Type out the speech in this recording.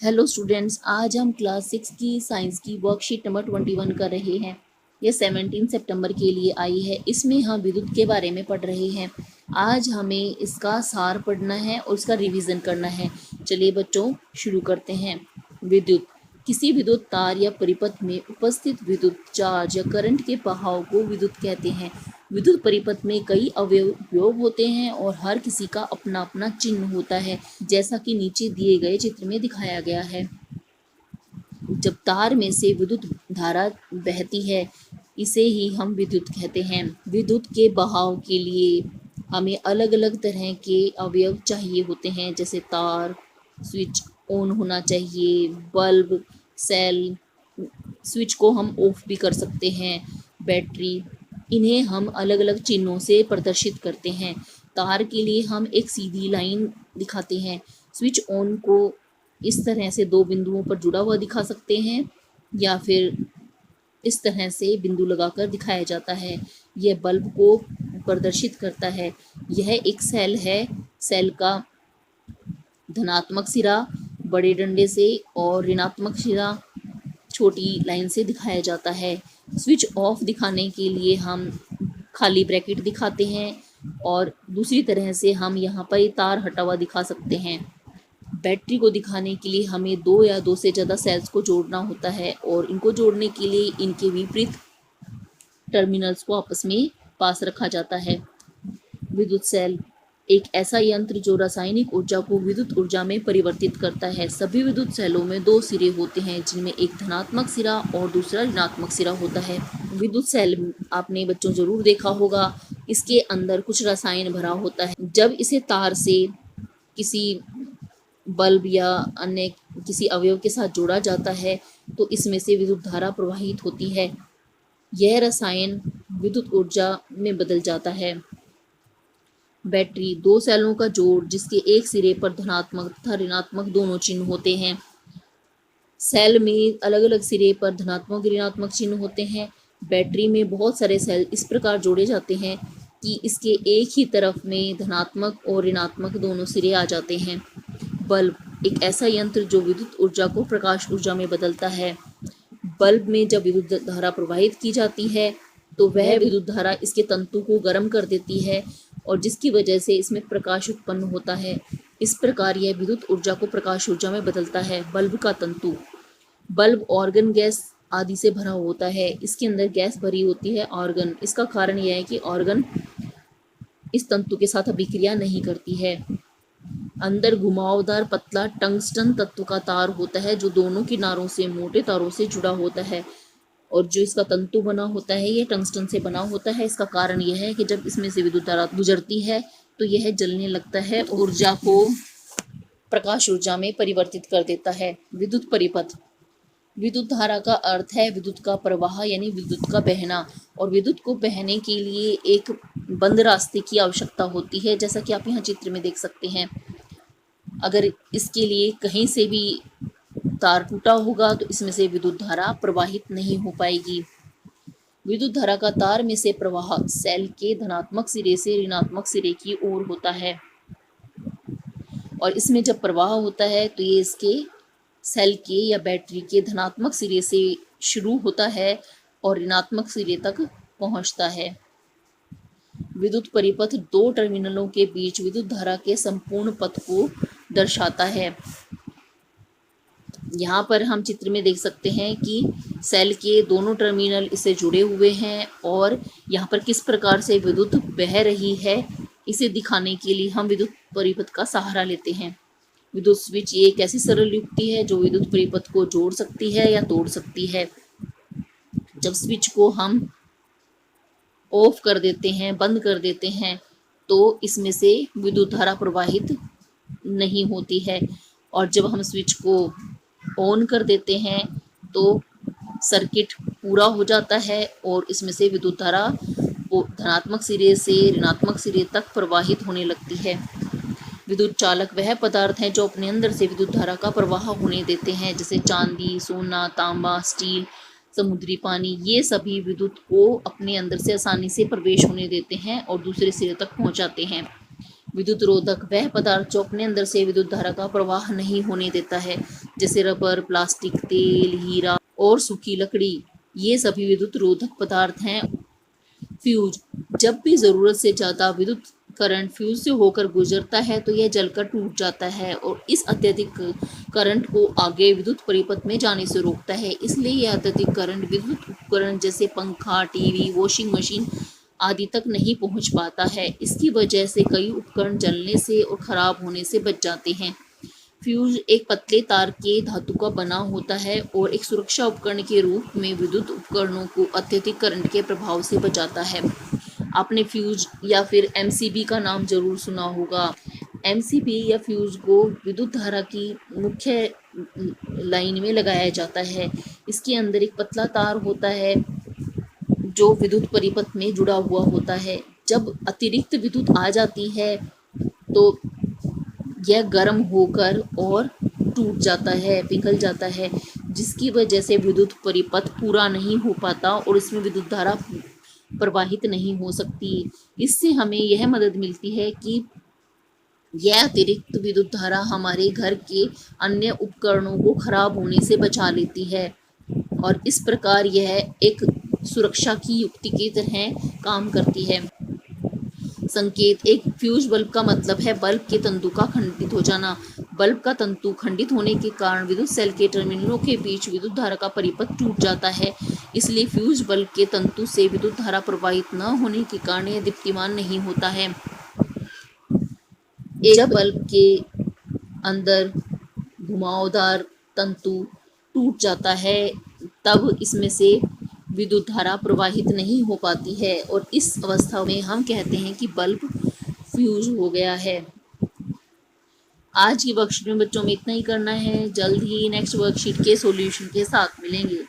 Hello students, आज हम class 6 की साइंस की वर्कशीट नंबर 21 कर रहे हैं। ये 17 सितंबर के लिए आई है। इसमें हम विद्युत के बारे में पढ़ रहे हैं। आज हमें इसका सार पढ़ना है और इसका रिवीजन करना है। चलिए बच्चों, शुरू करते हैं। विद्युत किसी विद्युत तार या परिपथ में उपस्थित विद्युत चार्ज या करंट के बहाव को विद्युत कहते हैं। विद्युत परिपथ में कई अवयव होते हैं और हर किसी का अपना अपना चिन्ह होता है, जैसा कि नीचे दिए गए चित्र में दिखाया गया है। जब तार में से विद्युत धारा बहती है, इसे ही हम विद्युत कहते हैं। विद्युत के बहाव के लिए हमें अलग अलग तरह के अवयव चाहिए होते हैं, जैसे तार, स्विच ऑन होना चाहिए, बल्ब, सेल, स्विच को हम ऑफ भी कर सकते हैं, बैटरी। इन्हें हम अलग अलग चिन्हों से प्रदर्शित करते हैं। तार के लिए हम एक सीधी लाइन दिखाते हैं। स्विच ऑन को इस तरह से दो बिंदुओं पर जुड़ा हुआ दिखा सकते हैं, या फिर इस तरह से बिंदु लगाकर दिखाया जाता है। यह बल्ब को प्रदर्शित करता है। यह एक सेल है। सेल का धनात्मक सिरा बड़े डंडे से और ऋणात्मक सिरा छोटी लाइन से दिखाया जाता है। स्विच ऑफ दिखाने के लिए हम खाली ब्रैकेट दिखाते हैं, और दूसरी तरह से हम यहाँ पर तार हटा हुआ दिखा सकते हैं। बैटरी को दिखाने के लिए हमें दो या दो से ज़्यादा सेल्स को जोड़ना होता है, और इनको जोड़ने के लिए इनके विपरीत टर्मिनल्स को आपस में पास रखा जाता है। विद्युत सेल एक ऐसा यंत्र जो रासायनिक ऊर्जा को विद्युत ऊर्जा में परिवर्तित करता है। सभी विद्युत सेलों में दो सिरे होते हैं, जिनमें एक धनात्मक सिरा और दूसरा ऋणात्मक सिरा होता है। विद्युत सेल आपने बच्चों जरूर देखा होगा, इसके अंदर कुछ रसायन भरा होता है। जब इसे तार से किसी बल्ब या अन्य किसी अवयव के साथ जोड़ा जाता है, तो इसमें से विद्युत धारा प्रवाहित होती है। यह रसायन विद्युत ऊर्जा में बदल जाता है। बैटरी दो सेलों का जोड़, जिसके एक सिरे पर धनात्मक तथा ऋणात्मक दोनों चिन्ह होते हैं। सेल में अलग अलग सिरे पर धनात्मक ऋणात्मक चिन्ह होते हैं। बैटरी में बहुत सारे सेल इस प्रकार जोड़े जाते हैं कि इसके एक ही तरफ में धनात्मक और ऋणात्मक दोनों सिरे आ जाते हैं। बल्ब एक ऐसा यंत्र जो विद्युत ऊर्जा को प्रकाश ऊर्जा में बदलता है। बल्ब में जब विद्युत धारा प्रवाहित की जाती है, तो वह विद्युत धारा इसके तंतु को गर्म कर देती है, और जिसकी वजह से इसमें प्रकाश उत्पन्न होता है। इस प्रकार यह विद्युत ऊर्जा को प्रकाश ऊर्जा में बदलता है। बल्ब का तंतु, बल्ब ऑर्गन गैस आदि से भरा होता है। इसके अंदर गैस भरी होती है ऑर्गन। इसका कारण यह है कि ऑर्गन इस तंतु के साथ अभिक्रिया नहीं करती है। अंदर घुमावदार पतला टंगस्टन तत्व का तार होता है, जो दोनों किनारों से मोटे तारों से जुड़ा होता है, और जो इसका तंतु बना होता है यह टंगस्टन से बना होता है। इसका कारण यह है कि जब इसमें से विद्युत धारा गुजरती है, तो यह जलने लगता है, ऊर्जा को प्रकाश ऊर्जा में परिवर्तित कर देता है। विद्युत परिपथ, विद्युत धारा का अर्थ है विद्युत का प्रवाह, यानी विद्युत का बहना। और विद्युत को बहने के लिए एक बंद रास्ते की आवश्यकता होती है, जैसा कि आप यहाँ चित्र में देख सकते हैं। अगर इसके लिए कहीं से भी तार टूटा होगा, तो इसमें से विद्युत धारा प्रवाहित नहीं हो पाएगी। विद्युत धारा का तार में से प्रवाह सेल के धनात्मक सिरे से ऋणात्मक सिरे की ओर होता है, और इसमें जब प्रवाह होता है तो ये इसके सेल के या बैटरी के धनात्मक सिरे से शुरू होता है और ऋणात्मक सिरे तक पहुंचता है। विद्युत परिपथ दो टर्मिनलों के बीच विद्युत धारा के संपूर्ण पथ को दर्शाता है। यहाँ पर हम चित्र में देख सकते हैं कि सेल के दोनों टर्मिनल इससे जुड़े हुए हैं, और यहाँ पर किस प्रकार से विद्युत बह रही है, इसे दिखाने के लिए हम विद्युत परिपथ का सहारा लेते हैं। विद्युत स्विच ये एक ऐसी सरल युक्ति है जो विद्युत परिपथ को जोड़ सकती है या तोड़ सकती है। जब स्विच को हम ऑफ कर देते हैं, बंद कर देते हैं, तो इसमें से विद्युत धारा प्रवाहित नहीं होती है, और जब हम स्विच को ऑन कर देते हैं तो सर्किट पूरा हो जाता है, और इसमें से विद्युत धारा धनात्मक सिरे से ऋणात्मक सिरे तक प्रवाहित होने लगती है। विद्युत चालक वह पदार्थ हैं जो अपने अंदर से विद्युत धारा का प्रवाह होने देते हैं, जैसे चांदी, सोना, तांबा, स्टील, समुद्री पानी। ये सभी विद्युत को अपने अंदर से आसानी से प्रवेश होने देते हैं और दूसरे सिरे तक पहुंचाते हैं। विद्युत रोधक वह पदार्थ जो अपने अंदर से विद्युत धारा का प्रवाह नहीं होने देता है, जैसे रबर, प्लास्टिक, तेल, हीरा और सूखी लकड़ी, ये सभी विद्युत रोधक पदार्थ हैं। फ्यूज, जब भी जरूरत से ज्यादा विद्युत करंट फ्यूज से होकर गुजरता है तो यह जलकर टूट जाता है और इस अत्यधिक करंट को आगे विद्युत परिपथ में जाने से रोकता है। इसलिए यह अत्यधिक करंट विद्युत उपकरण जैसे पंखा, टीवी, वॉशिंग मशीन आदि तक नहीं पहुंच पाता है। इसकी वजह से कई उपकरण जलने से और खराब होने से बच जाते हैं। फ्यूज एक पतले तार के धातु का बना होता है और एक सुरक्षा उपकरण के रूप में विद्युत उपकरणों को अत्यधिक करंट के प्रभाव से बचाता है। आपने फ्यूज या फिर एमसीबी का नाम जरूर सुना होगा। एमसीबी या फ्यूज को विद्युत धारा की मुख्य लाइन में लगाया जाता है। इसके अंदर एक पतला तार होता है जो विद्युत परिपथ में जुड़ा हुआ होता है। जब अतिरिक्त विद्युत आ जाती है तो यह गर्म होकर और टूट जाता है, पिघल जाता है, जिसकी वजह से विद्युत परिपथ पूरा नहीं हो पाता और इसमें विद्युत धारा प्रवाहित नहीं हो सकती। इससे हमें यह मदद मिलती है कि यह अतिरिक्त विद्युत धारा हमारे घर के अन्य उपकरणों को खराब होने से बचा लेती है और इस प्रकार यह एक सुरक्षा की युक्ति की तरह काम करती है। संकेत, एक फ्यूज बल्ब का मतलब है बल्ब के तंतु का खंडित हो जाना। बल्ब का तंतु खंडित होने के कारण विद्युत सेल के टर्मिनलों के बीच विद्युत धारा का परिपथ टूट जाता है। इसलिए फ्यूज बल्ब के तंतु से विद्युत धारा प्रवाहित न होने के कारण यह दीप्तिमान नहीं होता है। जब बल्ब के अंदर घुमावदार तंतु टूट जाता है तब इसमें से विद्युत धारा प्रवाहित नहीं हो पाती है और इस अवस्था में हम कहते हैं कि बल्ब फ्यूज हो गया है। आज की वर्कशीट में बच्चों में इतना ही करना है। जल्द ही नेक्स्ट वर्कशीट के सॉल्यूशन के साथ मिलेंगे।